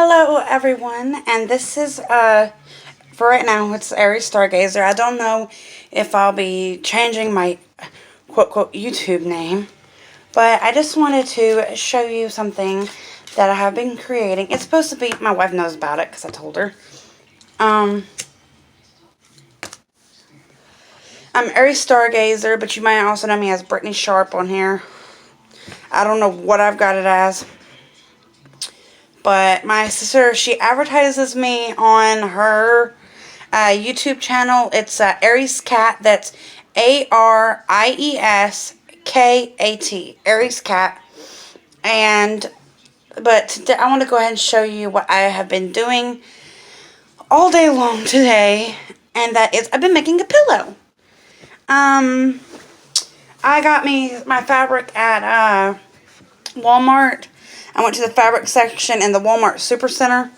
Hello everyone, and this is for right now it's Aries Stargazer. I don't know if I'll be changing my quote quote YouTube name, but I just wanted to show you something that I have been creating. It's supposed to be, my wife knows about it because I told her. I'm Aries Stargazer, but you might also know me as Brittany Sharp on here. I don't know what I've got it as. But my sister, she advertises me on her YouTube channel. It's Aries Cat. That's AriesKat. Aries Cat. But today I want to go ahead and show you what I have been doing all day long today. And that is, I've been making a pillow. I got me my fabric at Walmart. I went to the fabric section in the Walmart Supercenter,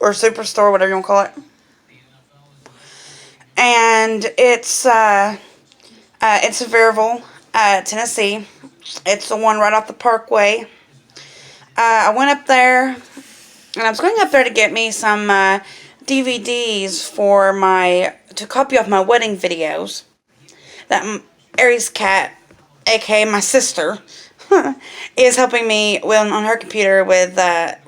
or Superstore, whatever you want to call it. And it's Veryville, Tennessee. It's the one right off the Parkway. I went up there, and I was going up there to get me some DVDs to copy off my wedding videos. That Aries Cat, aka my sister, is helping me on her computer with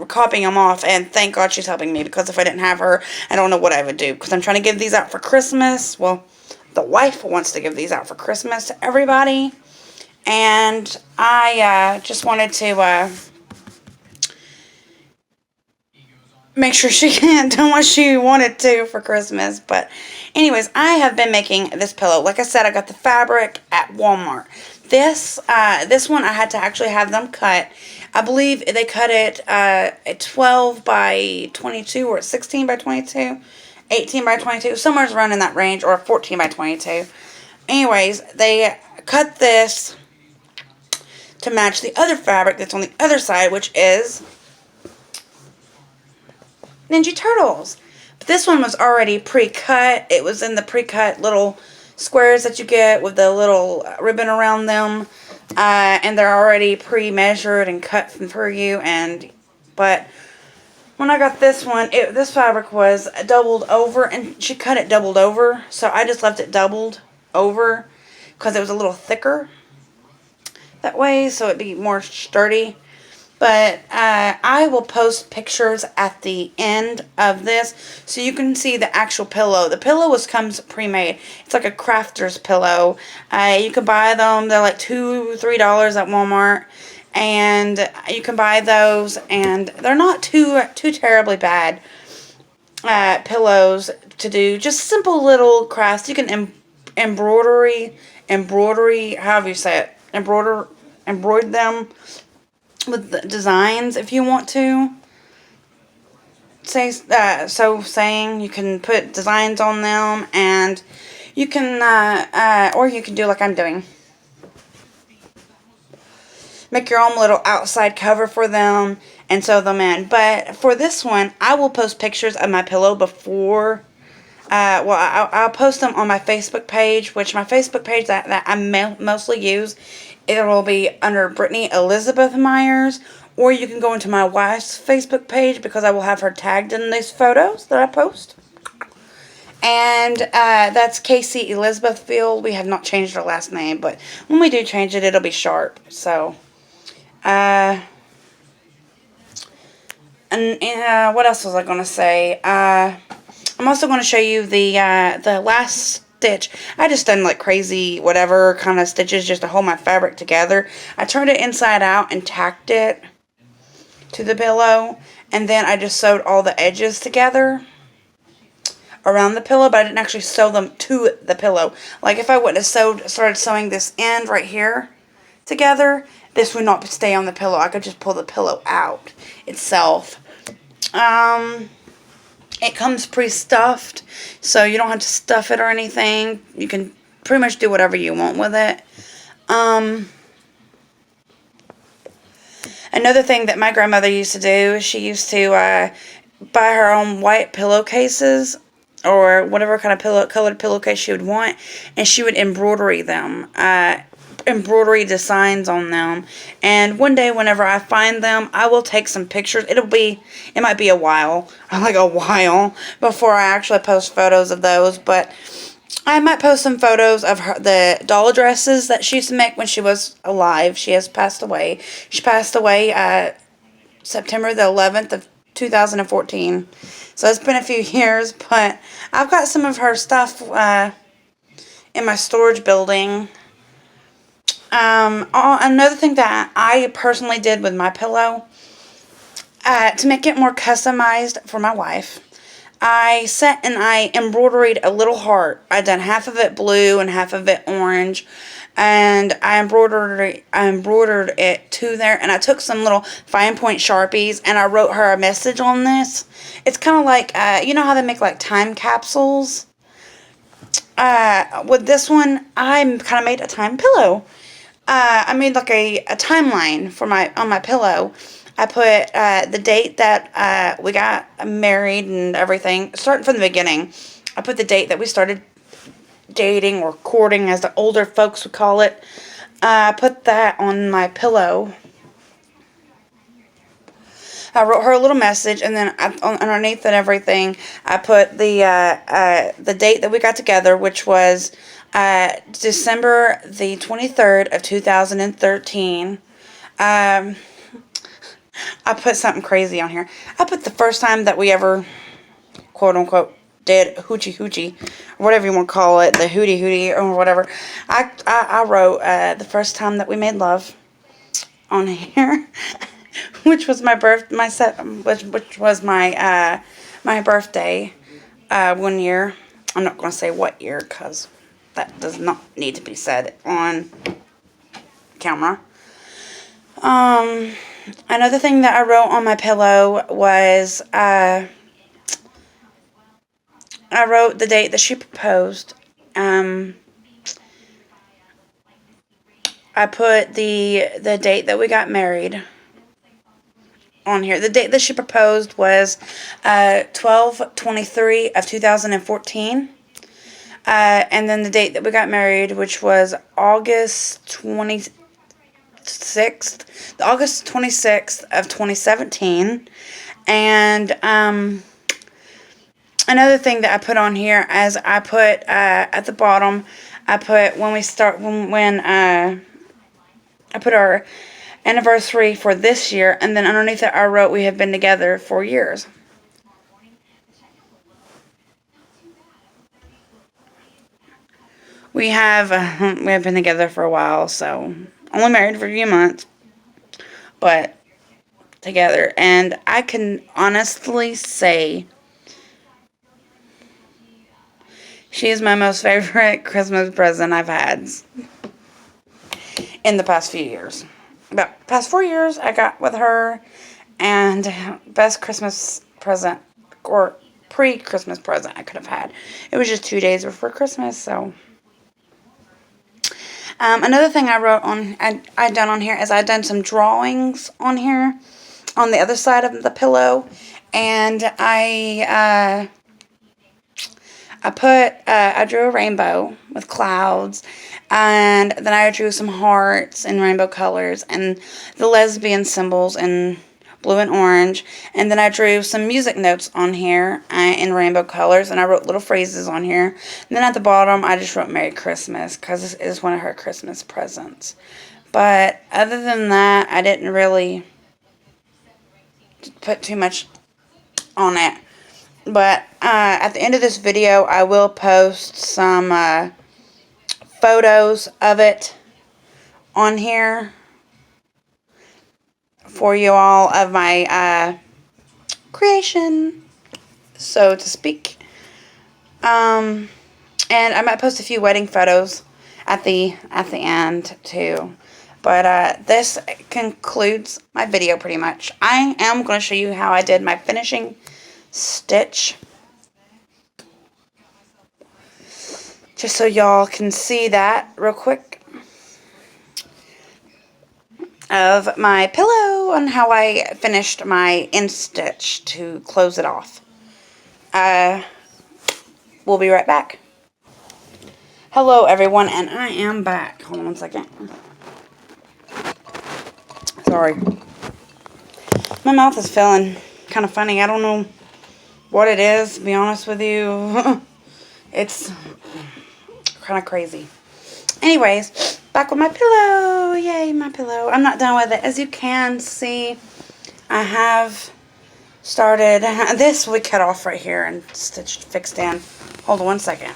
copying them off, and thank God she's helping me, because if I didn't have her, I don't know what I would do, because I'm trying to give these out for Christmas. Well, the wife wants to give these out for Christmas to everybody, and I just wanted to make sure she can't do what she wanted to for Christmas. But anyways, I have been making this pillow. Like I said, I got the fabric at Walmart. This one I had to actually have them cut. I believe they cut it at 12 by 22 or 16 by 22, 18 by 22, somewhere around in that range, or 14 by 22. Anyways, they cut this to match the other fabric that's on the other side, which is Ninja Turtles. But this one was already pre-cut. It was in the pre-cut little squares that you get with the little ribbon around them, and they're already pre-measured and cut for you. But when I got this one, this fabric was doubled over, and she cut it doubled over, so I just left it doubled over because it was a little thicker that way, so it'd be more sturdy. But I will post pictures at the end of this so you can see the actual pillow. The pillow comes pre-made. It's like a crafter's pillow. You can buy them. They're like $2, $3 at Walmart. And you can buy those. And they're not too terribly bad pillows to do. Just simple little crafts. You can embroidery, however you say it. Embroider them with the designs if you want to. You can put designs on them, and you can or you can do like I'm doing, make your own little outside cover for them and sew them in. But for this one, I will post pictures of my pillow before. I'll post them on my Facebook page, which my Facebook page that I mostly use, it will be under Brittany Elizabeth Myers, or you can go into my wife's Facebook page, because I will have her tagged in these photos that I post. And that's Casey Elizabeth Field. We have not changed her last name, but when we do change it, it'll be Sharp. So, and what else was I going to say? I'm also going to show you the last stitch. I just done like crazy whatever kind of stitches just to hold my fabric together. I turned it inside out and tacked it to the pillow, and then I just sewed all the edges together around the pillow, but I didn't actually sew them to the pillow. Like if I wouldn't have started sewing this end right here together, this would not stay on the pillow. I could just pull the pillow out itself. It comes pre-stuffed, so you don't have to stuff it or anything. You can pretty much do whatever you want with it. Another thing that my grandmother used to do is she used to buy her own white pillowcases, or whatever kind of colored pillowcase she would want, and she would embroider them. embroidery designs on them. And one day, whenever I find them, I will take some pictures. It might be a while, like a while, before I actually post photos of those. But I might post some photos of the doll dresses that she used to make when she was alive. She has passed away. She passed away September the 11th of 2014. So it's been a few years, but I've got some of her stuff in my storage building. Another thing that I personally did with my pillow, to make it more customized for my wife, I set and I embroidered a little heart. I done half of it blue and half of it orange, and I embroidered it to there, and I took some little fine point Sharpies and I wrote her a message on this. It's kind of like, you know how they make like time capsules? With this one, I kind of made a time pillow. I made like a timeline for on my pillow. I put the date that we got married and everything, starting from the beginning. I put the date that we started dating or courting, as the older folks would call it. I put that on my pillow. I wrote her a little message, and then underneath and everything, I put the date that we got together, which was December the 23rd of 2013. I put something crazy on here. I put the first time that we ever, quote unquote, did hoochie hoochie, or whatever you want to call it, the hootie hootie or whatever. I wrote the first time that we made love on here, which was my which was my my birthday 1 year. I'm not going to say what year because that does not need to be said on camera. Another thing that I wrote on my pillow was, I wrote the date that she proposed. I put the date that we got married on here. The date that she proposed was 12/23 of 2014. And then the date that we got married, which was August 26th of 2017. And another thing that I put on here, as I put at the bottom, I put when I put our anniversary for this year, and then underneath it I wrote we have been together 4 years. We have been together for a while, so only married for a few months, but together. And I can honestly say she is my most favorite Christmas present I've had in the past few years. About past 4 years I got with her, and best Christmas present or pre-Christmas present I could have had. It was just 2 days before Christmas, so. Another thing I wrote on, I done on here is I done some drawings on here, on the other side of the pillow, and I drew a rainbow with clouds, and then I drew some hearts in rainbow colors, and the lesbian symbols in blue and orange, and then I drew some music notes on here in rainbow colors, and I wrote little phrases on here. And then at the bottom, I just wrote Merry Christmas, because this is one of her Christmas presents. But other than that, I didn't really put too much on it. But at the end of this video, I will post some photos of it on here for you all, of my creation, so to speak. And I might post a few wedding photos at the end too. But this concludes my video pretty much. I am going to show you how I did my finishing stitch, just so y'all can see that real quick, of my pillow and how I finished my end stitch to close it off. We'll be right back. Hello everyone, and I am back. Hold on one second. Sorry. My mouth is feeling kind of funny. I don't know what it is, to be honest with you. It's kind of crazy. Anyways, back with my pillow. Yay, my pillow. I'm not done with it. As you can see, I have started. This we cut off right here and stitched, fixed in. Hold on one second.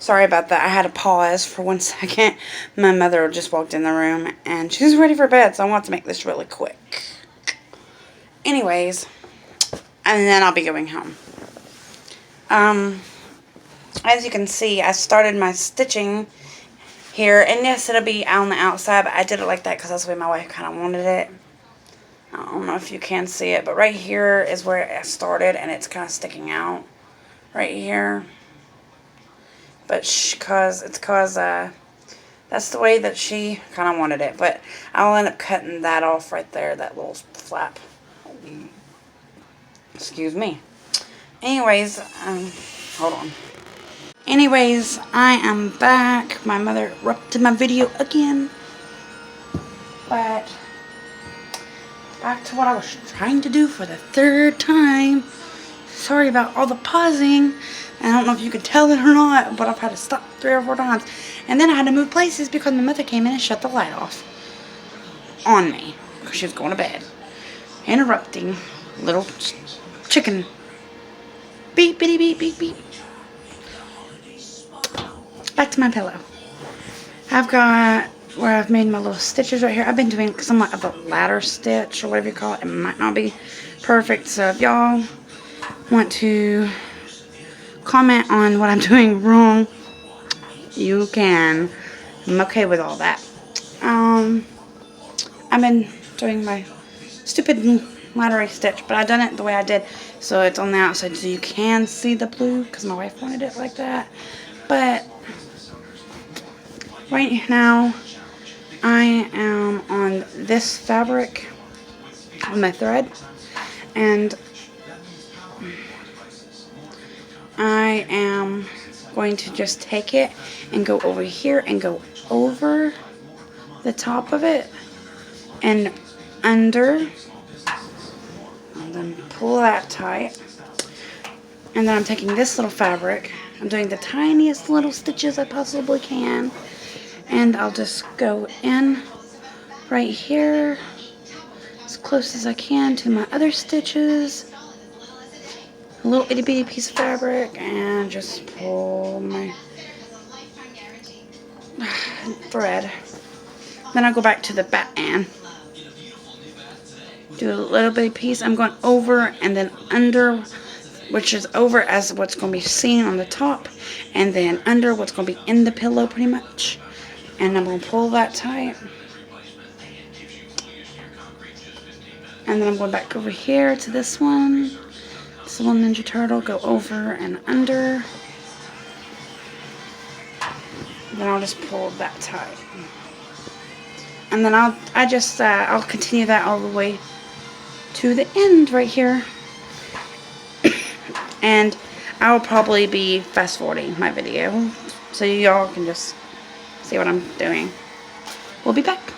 Sorry about that. I had to pause for 1 second. My mother just walked in the room and she's ready for bed, so I want to make this really quick. Anyways, and then I'll be going home. As you can see, I started my stitching here, and yes, it'll be on the outside, but I did it like that because that's the way my wife kind of wanted it. I don't know if you can see it, but right here is where I started, and it's kind of sticking out right here. But that's the way that she kind of wanted it. But I'll end up cutting that off right there, that little flap. Excuse me. Anyways, hold on. Anyways, I am back. My mother interrupted my video again. But back to what I was trying to do for the third time. Sorry about all the pausing. I don't know if you could tell it or not, but I've had to stop 3 or 4 times. And then I had to move places because my mother came in and shut the light off on me because she was going to bed. Interrupting little chicken. Beep, bitty, beep, beep, beep. Back to my pillow. I've got where I've made my little stitches right here. I've been doing somewhat of a ladder stitch or whatever you call it. It might not be perfect, so if y'all want to comment on what I'm doing wrong, you can. I'm okay with all that. I've been doing my stupid laddery stitch, but I've done it the way I did, so it's on the outside so you can see the blue because my wife wanted it like that. But right now I am on this fabric on my thread, and I am going to just take it and go over here and go over the top of it and under, and then pull that tight. And then I'm taking this little fabric, I'm doing the tiniest little stitches I possibly can, and I'll just go in right here as close as I can to my other stitches. A little itty bitty piece of fabric, and just pull my thread. Then I'll go back to the Batman. Do a little bitty piece. I'm going over and then under, which is over as what's going to be seen on the top, and then under what's going to be in the pillow pretty much. And I'm going to pull that tight. And then I'm going back over here to this one. This little Ninja Turtle, go over and under. Then I'll just pull that tight. And then I'll continue that all the way to the end right here. And I'll probably be fast forwarding my video so y'all can just see what I'm doing. We'll be back.